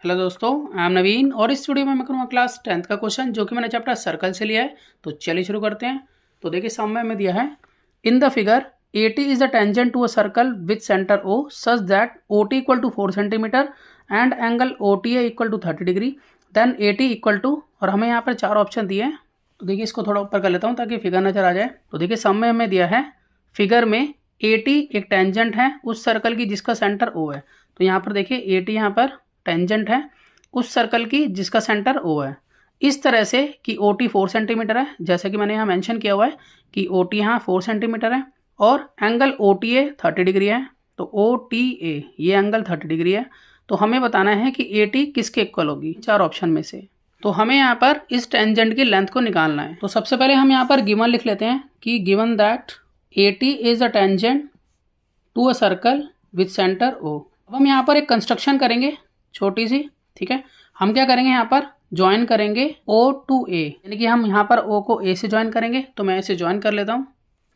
Hello दोस्तों, I am नवीन और इस वीडियो में मैं करूँगा क्लास 10th का क्वेश्चन जो कि मैंने चैप्टर सर्कल से लिया है। तो चलिए शुरू करते हैं। तो देखिए सामने में दिया है in the figure AT is the tangent to a circle with centre O such that OT equal to 4 centimetre and angle OTA equal to 30 degree then AT equal to, और हमें यहाँ पर 4 ऑप्शन दिए हैं। तो देखिए इसको थोड़ा ऊपर कर लेता हूँ ताकि फिगर नजर आ जाए। तो देखिए सामने हमें दिया है फिगर में AT एक टेंजेंट है उस सर्कल की जिसका सेंटर O है। तो यहाँ पर देखिए AT यहाँ पर टेंजेंट है उस सर्कल की जिसका सेंटर O है, इस तरह से कि OT 4 सेंटीमीटर है, जैसे कि मैंने यहाँ मेंशन किया हुआ है कि OT यहाँ 4 सेंटीमीटर है और एंगल OTA 30 डिग्री है। तो OTA ये एंगल 30 डिग्री है। तो हमें बताना है कि AT किसके इक्वल होगी 4 ऑप्शन में से। तो हमें यहाँ पर इस टेंजेंट की लेंथ को निकालना है। तो सबसे पहले हम यहाँ पर गिवन लिख लेते हैं कि given that AT is a tangent to a circle with centre O। अब हम यहाँ पर एक कंस्ट्रक्शन करेंगे छोटी सी, ठीक है। हम क्या करेंगे, यहाँ पर ज्वाइन करेंगे O to A, यानी कि हम यहाँ पर O को A से ज्वाइन करेंगे। तो मैं इसे ज्वाइन कर लेता हूँ।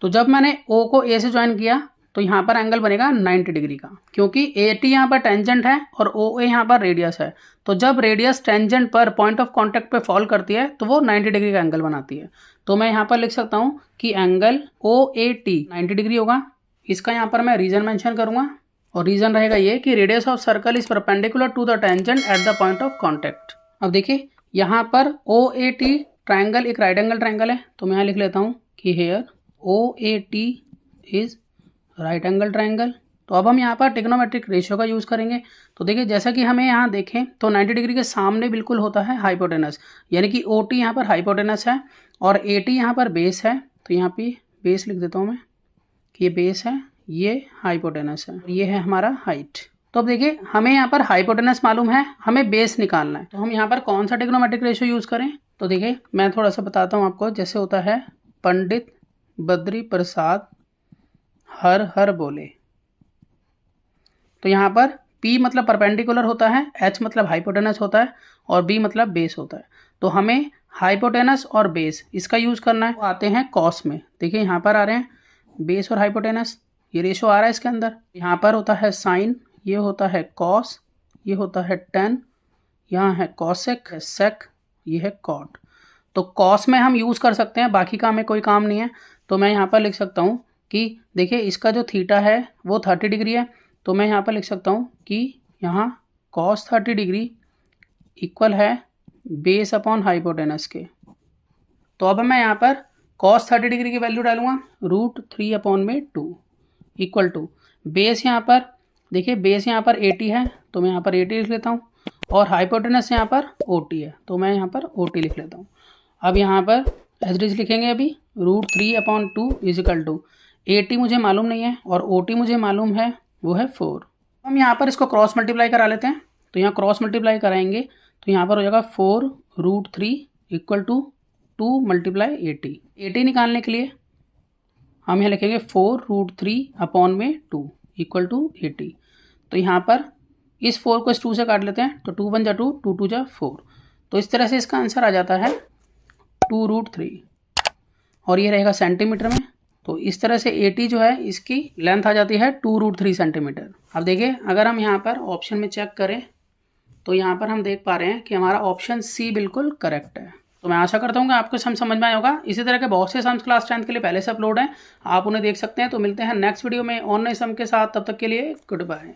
तो जब मैंने O को A से ज्वाइन किया तो यहाँ पर एंगल बनेगा 90 डिग्री का, क्योंकि AT यहाँ पर टेंजेंट है और OA यहाँ पर रेडियस है। तो जब रेडियस टेंजेंट पर पॉइंट ऑफ कॉन्टैक्ट पे फॉल करती है तो वो 90 डिग्री का एंगल बनाती है। तो मैं यहाँ पर लिख सकता हूँ कि एंगल OAT 90 डिग्री होगा। इसका यहाँ पर मैं रीजन मेंशन करूँगा और रीजन रहेगा ये कि radius of circle is perpendicular to the tangent at the point of contact. अब देखिए यहाँ पर OAT ट्रायंगल एक राइट एंगल ट्रायंगल है। तो मैं यहाँ लिख लेता हूँ कि here OAT is right angle triangle. तो अब हम यहाँ पर ट्रिग्नोमेट्रिक रेशियो का यूज़ करेंगे। तो देखिए जैसा कि हमें यहाँ देखें तो 90 डिग्री के सामने बिल्कुल होता है हाइपोटेनस, यानी कि OT यहाँ पर हाइपोटेनस है और AT यहाँ पर बेस है। तो यहाँ पे बेस लिख देता हूँ मैं कि ये बेस है, ये हाइपोटेनस है, ये है हमारा हाइट। तो अब देखिए हमें यहाँ पर हाइपोटेनस मालूम है, हमें बेस निकालना है। तो हम यहाँ पर कौन सा ट्रिग्नोमेट्रिक रेशियो यूज़ करें। तो देखिए मैं थोड़ा सा बताता हूँ आपको। जैसे होता है पंडित बद्री प्रसाद हर हर बोले। तो यहाँ पर P मतलब परपेंडिकुलर होता है, H मतलब हाइपोटेनस होता है और B मतलब बेस होता है। तो हमें हाइपोटेनस और बेस इसका यूज़ करना है। वो आते हैं कॉस में। देखिए यहाँ पर आ रहे हैं बेस और हाइपोटेनस, ये रेशो आ रहा है इसके अंदर। यहाँ पर होता है साइन, ये होता है कॉस, ये होता है टेन, यहाँ है कॉसेक, है सेक, ये है कॉट। तो कॉस में हम यूज़ कर सकते हैं, बाकी का हमें कोई काम नहीं है। तो मैं यहाँ पर लिख सकता हूँ कि देखिए इसका जो थीटा है वो 30 डिग्री है। तो मैं यहाँ पर लिख सकता हूँ कि यहाँ कॉस 30 डिग्री इक्वल है बेस अपॉन हाइपोटेनस के। तो अब मैं यहाँ पर कॉस 30 डिग्री की वैल्यू डालूंगा √3/2 इक्वल टू बेस। यहाँ पर देखिए बेस यहाँ पर AT है तो मैं यहाँ पर AT लिख लेता हूँ और हाइपोटेनस यहाँ पर OT है तो मैं यहाँ पर OT लिख लेता हूँ। अब यहाँ पर एज इट इज लिखेंगे अभी √3/2 इज इक्वल टू AT मुझे मालूम नहीं है और OT मुझे मालूम है, वो है 4। हम यहाँ पर इसको क्रॉस मल्टीप्लाई करा लेते हैं। तो यहाँ क्रॉस मल्टीप्लाई कराएंगे तो यहाँ पर हो जाएगा 4√3 इक्वल टू 2 × AT। AT निकालने के लिए हम यहाँ लिखेंगे 4√3/2 इक्वल टू AT। तो यहाँ पर इस 4 को इस 2 से काट लेते हैं तो 2 × 1 = 2, 2 × 2 = 4। तो इस तरह से इसका आंसर आ जाता है 2√3 और ये रहेगा सेंटीमीटर में। तो इस तरह से AT जो है इसकी लेंथ आ जाती है 2√3 सेंटीमीटर। अब देखिए अगर हम यहाँ पर ऑप्शन में चेक करें तो यहाँ पर हम देख पा रहे हैं कि हमारा ऑप्शन C बिल्कुल करेक्ट है। तो मैं आशा करता हूँ कि आपको समझ में आया होगा। इसी तरह के बहुत से सम्स क्लास 10th के लिए पहले से अपलोड हैं, आप उन्हें देख सकते हैं। तो मिलते हैं नेक्स्ट वीडियो में और नए सम के साथ, तब तक के लिए गुड बाय।